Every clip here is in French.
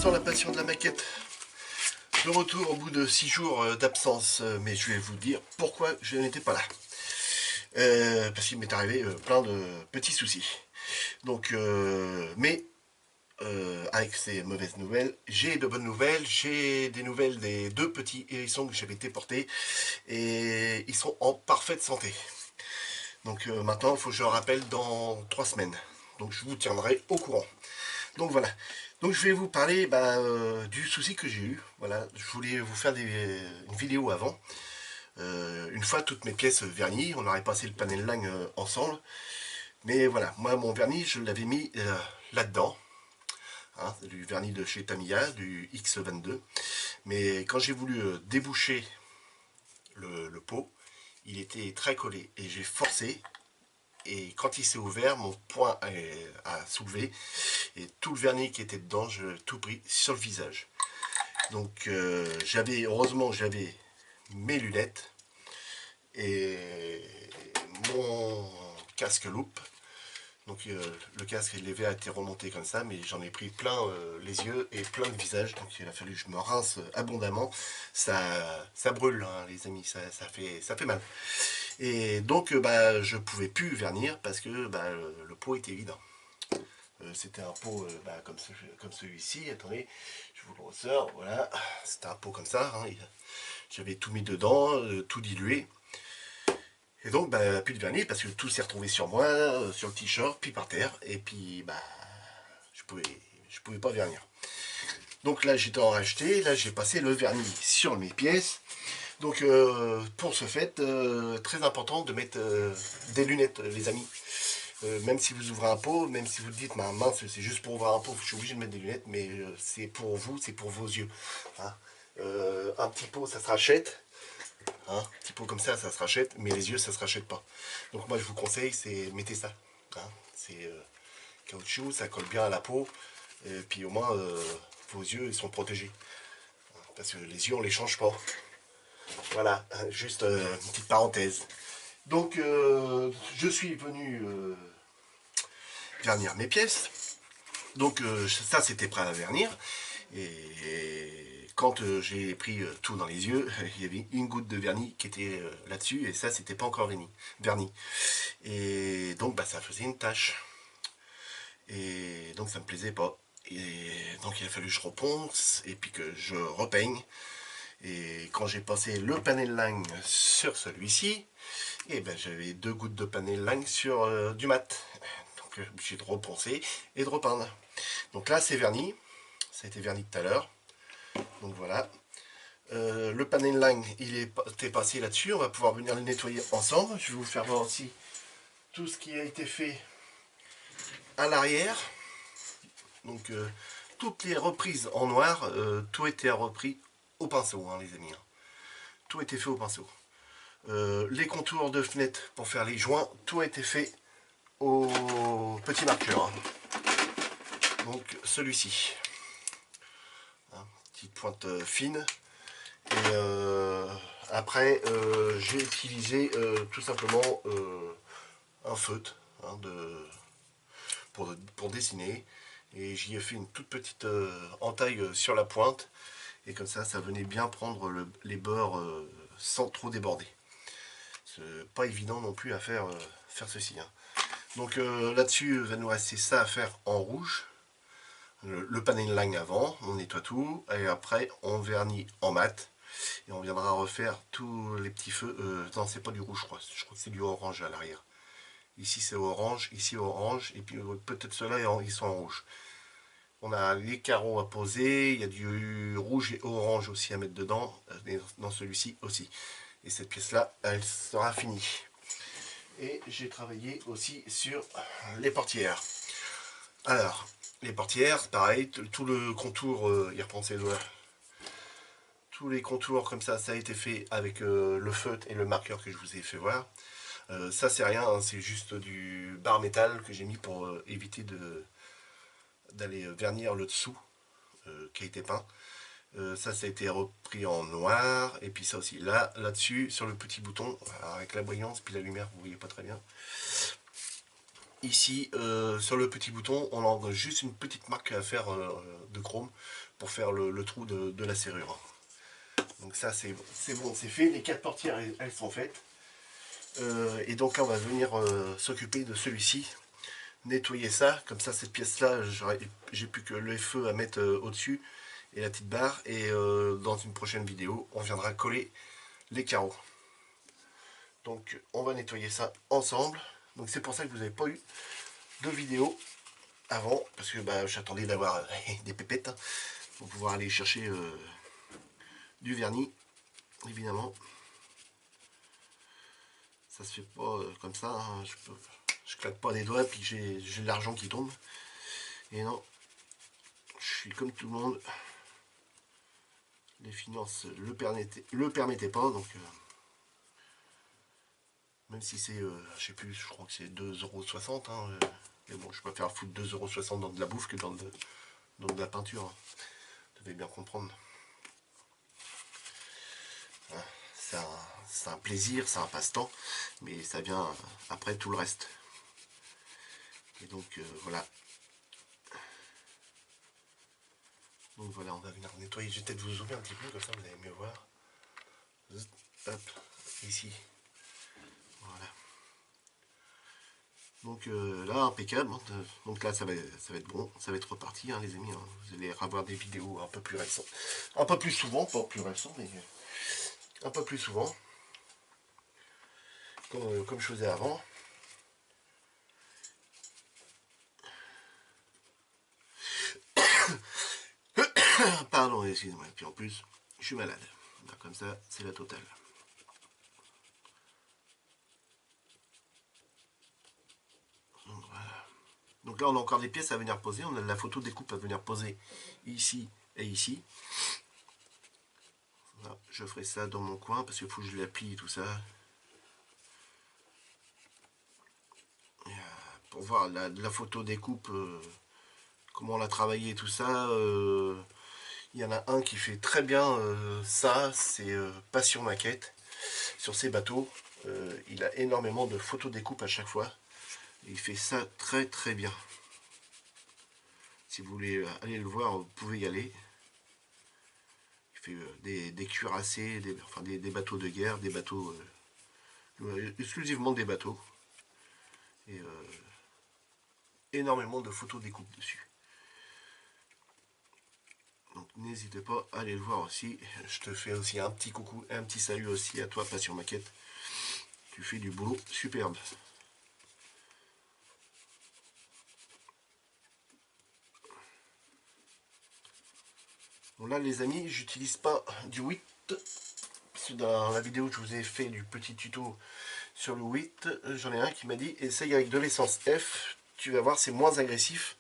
Vincent, la passion de la maquette. De retour au bout de 6 jours d'absence, mais je vais vous dire pourquoi je n'étais pas là. Parce qu'il m'est arrivé plein de petits soucis. Donc, avec ces mauvaises nouvelles, j'ai de bonnes nouvelles. J'ai des nouvelles des 2 petits hérissons que j'avais déportés et ils sont en parfaite santé. Donc maintenant, il faut que je le rappelle dans 3 semaines. Donc je vous tiendrai au courant. Donc voilà. Donc je vais vous parler du souci que j'ai eu. Voilà, je voulais vous faire une vidéo avant. Une fois toutes mes pièces vernies, on aurait passé le panel line ensemble. Mais voilà, moi mon vernis, je l'avais mis là-dedans. Hein, du vernis de chez Tamiya, du X22. Mais quand j'ai voulu déboucher le pot, il était très collé. Et j'ai forcé. Et quand il s'est ouvert, mon poing a soulevé et tout le vernis qui était dedans, je l'ai tout pris sur le visage. Donc heureusement j'avais mes lunettes et mon casque loupe. Donc le casque lévé a été remonté comme ça, mais j'en ai pris plein les yeux et plein le visage. Donc il a fallu que je me rince abondamment. Ça brûle, hein, les amis, ça fait mal. Et donc je pouvais plus vernir parce que le pot était vide. C'était un pot comme celui-ci. Attendez, je vous le ressors. Voilà, c'était un pot comme ça. Hein, j'avais tout mis dedans, tout dilué. Et donc plus de vernis parce que tout s'est retrouvé sur moi, sur le t-shirt, puis par terre. Et puis je pouvais pas vernir. Donc là j'étais en racheté. Là j'ai passé le vernis sur mes pièces. Donc pour ce fait, très important de mettre des lunettes, les amis. Même si vous ouvrez un pot, même si vous dites mince, c'est juste pour ouvrir un pot, je suis obligé de mettre des lunettes, mais c'est pour vous, c'est pour vos yeux. Hein. Un petit pot, ça se rachète. Hein, un petit pot comme ça se rachète, mais les yeux, ça se rachète pas. Donc moi, je vous conseille, c'est mettez ça. Hein. C'est caoutchouc, ça colle bien à la peau, et puis au moins, vos yeux, ils sont protégés. Parce que les yeux, on les change pas. Voilà, juste une petite parenthèse. Donc, je suis venu vernir mes pièces. Donc, ça, c'était prêt à vernir. Et quand j'ai pris tout dans les yeux, il y avait une goutte de vernis qui était là-dessus. Et ça, c'était pas encore verni. Et donc, ça faisait une tache. Et donc, ça me plaisait pas. Et donc, il a fallu que je reponce et puis que je repeigne. Et quand j'ai passé le panel line sur celui-ci, et j'avais 2 gouttes de panel line sur du mat. Donc obligé de reponcer et de repeindre. Donc là c'est verni, ça a été verni tout à l'heure. Donc voilà. Le panel line il était passé là-dessus, on va pouvoir venir le nettoyer ensemble. Je vais vous faire voir aussi tout ce qui a été fait à l'arrière. Donc toutes les reprises en noir, tout était repris au pinceau, hein, les amis. Hein. Tout a été fait au pinceau. Les contours de fenêtre pour faire les joints, tout a été fait au petit marqueur. Hein. Donc celui-ci. Hein, petite pointe fine. Et après, j'ai utilisé tout simplement un feutre hein, pour dessiner. Et j'y ai fait une toute petite entaille sur la pointe. Et comme ça, ça venait bien prendre les bords sans trop déborder. C'est pas évident non plus à faire ceci. Hein. Donc là-dessus, il va nous rester ça à faire en rouge. Le panel line avant, on nettoie tout. Et après, on vernit en mat. Et on viendra refaire tous les petits feux. Non, c'est pas du rouge, je crois. Je crois que c'est du orange à l'arrière. Ici, c'est orange. Ici, orange. Et puis peut-être ceux-là, ils sont en rouge. On a les carreaux à poser, il y a du rouge et orange aussi à mettre dedans, dans celui-ci aussi. Et cette pièce-là, elle sera finie. Et j'ai travaillé aussi sur les portières. Alors, les portières, pareil, tout le contour, il reprend ses doigts. Tous les contours comme ça a été fait avec le feutre et le marqueur que je vous ai fait voir. Ça, c'est rien, hein, c'est juste du bar métal que j'ai mis pour éviter d'aller vernir le dessous qui a été peint. Ça a été repris en noir. Et puis ça aussi, là-dessus, sur le petit bouton, avec la brillance, puis la lumière, vous voyez pas très bien. ici, sur le petit bouton, on a juste une petite marque à faire de chrome pour faire le trou de la serrure. Donc ça, c'est bon, c'est fait. Les 4 portières, elles sont faites. Et donc là, on va venir s'occuper de celui-ci. Nettoyer ça. Comme ça, cette pièce-là, j'ai plus que le feu à mettre au-dessus et la petite barre. Et dans une prochaine vidéo, on viendra coller les carreaux. Donc on va nettoyer ça ensemble. Donc c'est pour ça que vous n'avez pas eu de vidéo avant, parce que bah, j'attendais d'avoir des pépettes hein, pour pouvoir aller chercher du vernis, évidemment. Ça se fait pas comme ça, hein. Je claque pas des doigts puis j'ai l'argent qui tombe. Et non, je suis comme tout le monde. Les finances le permettaient pas, donc même si c'est, je sais plus, je crois que c'est 2,60 €. Hein, mais bon, je préfère foutre 2,60 € dans de la bouffe que dans de la peinture. Hein. Vous devez bien comprendre. Hein, c'est un plaisir, c'est un passe-temps, mais ça vient après tout le reste. Et donc voilà. Donc voilà, on va venir nettoyer. Je vais peut-être vous ouvrir un petit peu, comme ça vous allez mieux voir. Hop, ici. Voilà. Donc là, impeccable. Donc là, ça va être bon, ça va être reparti, hein, les amis. Hein. Vous allez avoir des vidéos un peu plus récentes. Un peu plus souvent, pas plus récent, mais un peu plus souvent. Comme je faisais avant. Pardon, excusez-moi. Et puis en plus, je suis malade. Donc, comme ça, c'est la totale. Donc, voilà. Donc là, on a encore des pièces à venir poser. On a de la photo découpe à venir poser ici et ici. Voilà, je ferai ça dans mon coin parce qu'il faut que je l'appuie et tout ça. Et, pour voir la photo découpe, comment on a travaillé et tout ça. Il y en a un qui fait très bien ça, c'est Passion Maquette. Sur ses bateaux, il a énormément de photos découpe à chaque fois. Et il fait ça très très bien. Si vous voulez aller le voir, vous pouvez y aller. Il fait des cuirassés, enfin des bateaux de guerre, des bateaux, exclusivement des bateaux. Et énormément de photos découpe dessus. Donc n'hésitez pas à aller le voir aussi. Je te fais aussi un petit coucou, un petit salut aussi à toi, Passion Maquette. Tu fais du boulot superbe. Bon là les amis, j'utilise pas du 8. Dans la vidéo que je vous ai fait du petit tuto sur le 8, j'en ai un qui m'a dit essaye avec de l'essence F, tu vas voir c'est moins agressif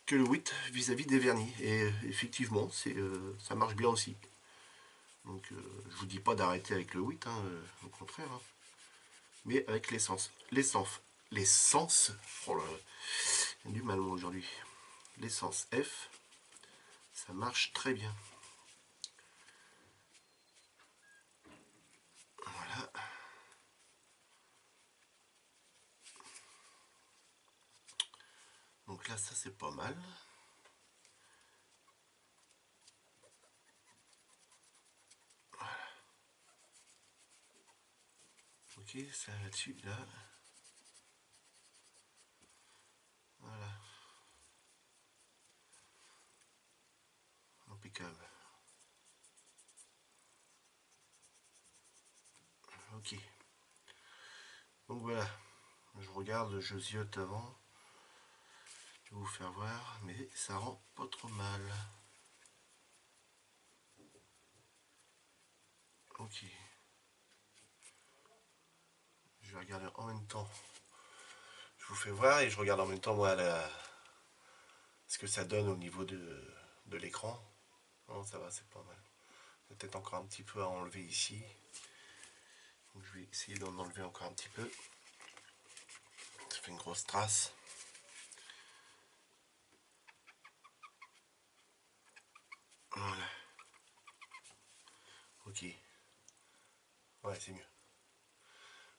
que le 8 vis-à-vis des vernis. Et effectivement, ça marche bien aussi. Donc je vous dis pas d'arrêter avec le 8, hein, au contraire. Hein. Mais avec l'essence. L'essence. Oh là là, il y a du mal aujourd'hui. L'essence F, ça marche très bien. Voilà. Donc là, ça c'est pas mal. Voilà. Ok, ça là-dessus, là. Voilà. Impeccable. Ok. Donc voilà. Je regarde, je ziote avant. Je vais vous faire voir, mais ça rend pas trop mal. Ok. Je vais regarder en même temps. Je vous fais voir et je regarde en même temps moi ce que ça donne au niveau de l'écran. Non, ça va, c'est pas mal. Peut-être encore un petit peu à enlever ici. Donc je vais essayer d'en enlever encore un petit peu. Ça fait une grosse trace. Voilà. Ok. Ouais, c'est mieux.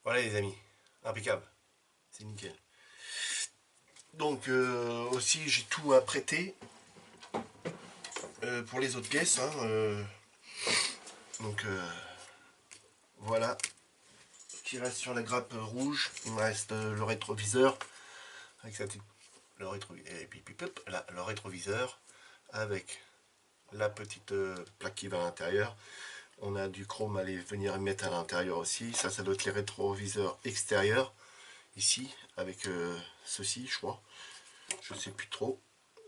Voilà les amis. Impeccable. C'est nickel. Donc aussi j'ai tout apprêté pour les autres pièces. Hein, donc voilà, qui reste sur la grappe rouge. Il me reste le rétroviseur avec sa petite, le rétroviseur avec la petite plaque qui va à l'intérieur. On a du chrome à venir mettre à l'intérieur aussi. Ça doit être les rétroviseurs extérieurs ici avec ceci, je crois. Je sais plus trop.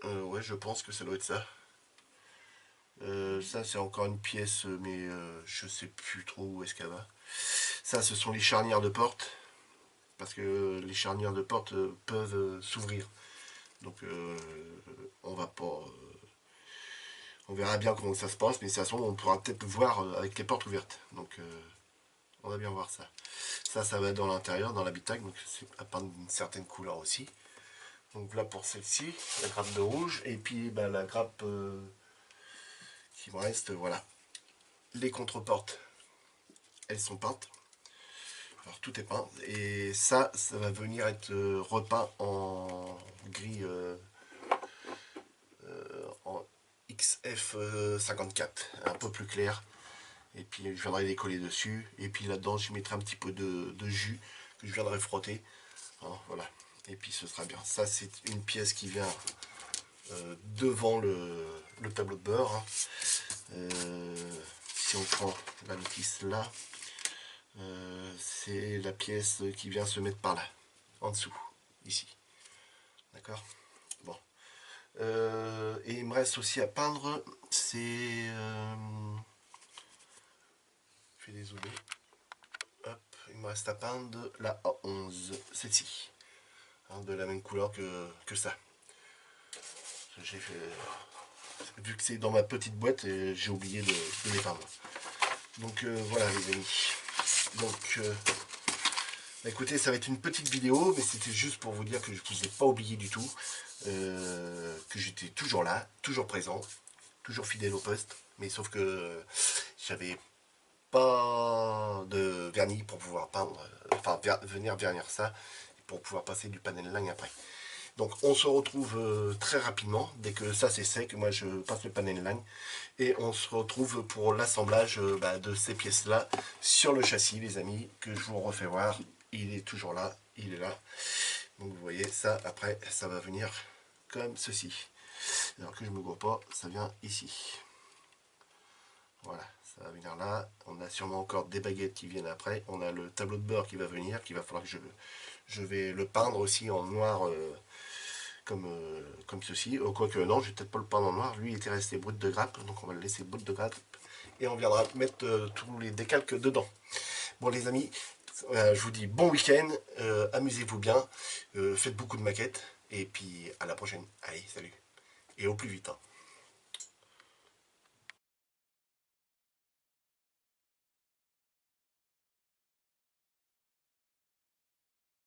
Ouais, je pense que ça doit être ça. Ça c'est encore une pièce, mais je sais plus trop où est-ce qu'elle va. Ça, ce sont les charnières de porte, parce que les charnières de porte peuvent s'ouvrir. Donc on va pas, on verra bien comment ça se passe, mais de toute façon on pourra peut-être voir avec les portes ouvertes. Donc on va bien voir ça. Ça va dans l'intérieur, dans l'habitacle, donc c'est à peindre d'une certaine couleur aussi. Donc là pour celle-ci, la grappe de rouge, et puis bah, la grappe qui me reste, voilà. Les contreportes, elles sont peintes. Alors tout est peint, et ça va venir être repeint en gris en XF54, un peu plus clair. Et puis je viendrai les coller dessus, et puis là-dedans je mettrai un petit peu de jus que je viendrai frotter. Hein, voilà, et puis ce sera bien. Ça c'est une pièce qui vient devant le tableau de bord. Hein. Si on prend la notice là, c'est la pièce qui vient se mettre par là, en dessous, ici. D'accord. Bon. Et il me reste aussi à peindre, c'est... je vais dézoomer. Hop, il me reste à peindre la A11, celle-ci. Hein, de la même couleur que ça. J'ai fait... Vu que c'est dans ma petite boîte, j'ai oublié de les peindre. Donc voilà les amis. Donc bah, écoutez, ça va être une petite vidéo, mais c'était juste pour vous dire que je ne vous ai pas oublié du tout, que j'étais toujours là, toujours présent, toujours fidèle au poste, mais sauf que j'avais pas de vernis pour pouvoir peindre, enfin venir vernir ça, pour pouvoir passer du panel line après. Donc on se retrouve très rapidement, dès que ça c'est sec, moi je passe le panel line, et on se retrouve pour l'assemblage de ces pièces là sur le châssis les amis, que je vous refais voir. Il est toujours là, il est là. Donc vous voyez ça, après ça va venir comme ceci. Alors que je me gourre pas, ça vient ici. Voilà, ça va venir là. On a sûrement encore des baguettes qui viennent après. On a le tableau de bord qui va venir, qu'il va falloir que je vais le peindre aussi en noir comme ceci. Quoique non, je vais peut-être pas le peindre en noir. Lui il était resté brut de grappe, donc on va le laisser brut de grappe. Et on viendra mettre tous les décalques dedans. Bon les amis, je vous dis bon week-end, amusez-vous bien, faites beaucoup de maquettes, et puis à la prochaine. Allez, salut. Et au plus vite. Hein.